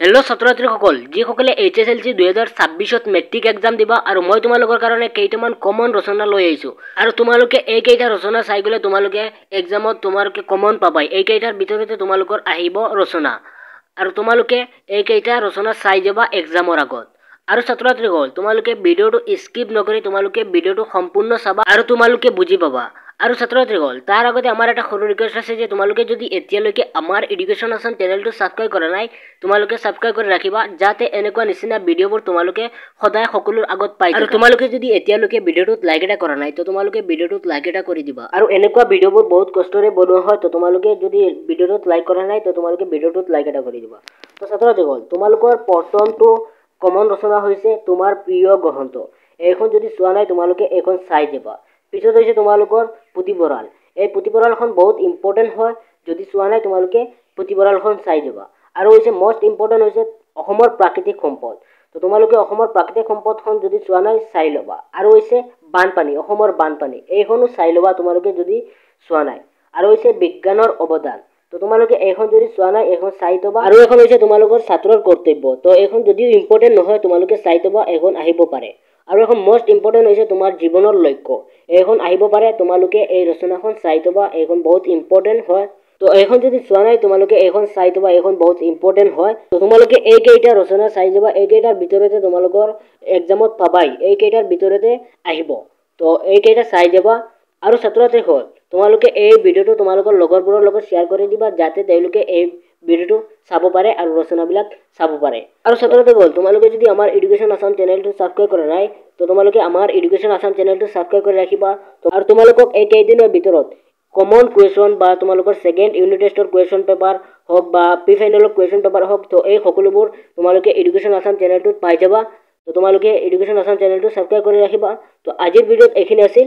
Hello' ছাত্ৰ ছাত্ৰীসকল, যিসকলে HSLC 2026ত মেট্ৰিক এক্সাম দিবা আৰু মই তোমালোকৰ কাৰণে কেইটামান কমন ৰচনা লৈ আহিছোঁ আৰু তোমালোকে এইকেইটা ৰচনা চাই গ'লে তোমালোকে এক্সামত তোমালোকে কমন পাবাই। এইকেইটাৰ ভিতৰতে তোমালোকৰ আহিব ৰচনা আৰু তোমালোকে এইকেইটা ৰচনা চাই যাবা এক্সামৰ আগত। আৰু ছাত্ৰ ছাত্ৰীসকল, তোমালোকে ভিডিঅ'টো স্কিপ নকৰি তোমালোকে ভিডিঅ'টো সম্পূৰ্ণ চাবা আৰু তোমালোকে বুজি পাবা। আৰু ছাত্ৰ ছাত্ৰীসকল, তাৰ আগতে আমাৰ এটা সৰু ৰিকুৱেষ্ট আছে যে তোমালোকে যদি এতিয়ালৈকে আমাৰ এডুকেশ্যন আসাম চেনেলটো ছাবস্ক্ৰাইব কৰা নাই, তোমালোকে ছাবস্ক্ৰাইব কৰি ৰাখিবা যাতে এনেকুৱা নিচিনা ভিডিঅ'বোৰ তোমালোকে সদায় সকলোৰ আগত পাই আৰু তোমালোকে যদি এতিয়ালৈকে ভিডিঅ'টোত লাইক এটা কৰা নাই তো তোমালোকে ভিডিঅ'টোত লাইক এটা কৰি দিবা। আৰু এনেকুৱা ভিডিঅ'বোৰ বহুত কষ্টৰে বনোৱা হয়, তো তোমালোকে যদি ভিডিঅ'টোত লাইক কৰা নাই তো তোমালোকে ভিডিঅ'টোত লাইক এটা কৰি দিবা। তো ছাত্ৰ ছাত্ৰীসকল, তোমালোকৰ প্ৰথমটো কমন ৰচনা হৈছে তোমাৰ প্ৰিয় গ্ৰন্থ। এইখন যদি চোৱা নাই তোমালোকে এইখন চাই যাবা। পিছত হৈছে তোমালোকৰ পুথিভঁৰাল। এই পুথিভঁৰালখন বহুত ইম্পৰ্টেণ্ট হয়, যদি চোৱা নাই তোমালোকে পুথিভঁৰালখন চাই যাবা। আৰু হৈছে মষ্ট ইম্পৰ্টেণ্ট হৈছে অসমৰ প্ৰাকৃতিক সম্পদ। তো তোমালোকে অসমৰ প্ৰাকৃতিক সম্পদখন যদি চোৱা নাই চাই ল'বা। আৰু হৈছে বানপানী, অসমৰ বানপানী, এইখনো চাই ল'বা তোমালোকে যদি চোৱা নাই। আৰু হৈছে বিজ্ঞানৰ অৱদান, তো তোমালোকে এইখন যদি চোৱা নাই এইখন চাই থবা। আৰু এখন হৈছে তোমালোকৰ ছাত্ৰৰ কৰ্তব্য, তো এইখন যদিও ইম্পৰ্টেণ্ট নহয় তোমালোকে চাই থবা, এইখন আহিব পাৰে। আৰু এখন মষ্ট ইম্পৰ্টেণ্ট হৈছে তোমাৰ জীৱনৰ লক্ষ্য, এইখন আহিব পাৰে, তোমালোকে এই ৰচনাখন চাই থবা, এইখন বহুত ইম্পৰ্টেণ্ট হয়। তো এইখন যদি চোৱা নাই তোমালোকে এইখন চাই থবা, এইখন বহুত ইম্পৰ্টেণ্ট হয়। তো তোমালোকে এইকেইটা ৰচনা চাই যাবা, এইকেইটাৰ ভিতৰতে তোমালোকৰ এক্সামত পাবাই, এইকেইটাৰ ভিতৰতে আহিব। তো এইকেইটা চাই যাবা। আৰু ছাত্ৰ ছাত্ৰীসকল, তোমালোকে এই ভিডিঅ'টো তোমালোকৰ লগৰবোৰৰ লগত শ্বেয়াৰ কৰি দিবা যাতে তেওঁলোকে এই ভিডিঅ'টো চাব পাৰে আৰু ৰচনাবিলাক চাব পাৰে। আৰু ছাত্ৰ ছাত্ৰীসকল, তোমালোকে যদি আমাৰ এডুকেশ্যন আসাম চেনেলটো ছাবস্ক্ৰাইব কৰা নাই তো তোমালোকে আমাৰ এডুকেশ্যন আসাম চেনেলটো ছাবস্ক্ৰাইব কৰি ৰাখিবা। আৰু তোমালোকক এই কেইদিনৰ ভিতৰত কমন কুৱেশ্যন বা তোমালোকৰ ছেকেণ্ড ইউনিট টেষ্টৰ কুৱেশ্যন পেপাৰ হওক বা প্ৰি ফাইনেলৰ কুৱেশ্যন পেপাৰ হওক, তো এই সকলোবোৰ তোমালোকে এডুকেশ্যন আসাম চেনেলটোত পাই যাবা। তো তোমালোকে এডুকেশ্যন আসাম চেনেলটো ছাবস্ক্ৰাইব কৰি ৰাখিবা। তো আজিৰ ভিডিঅ'ত এইখিনি আছিল।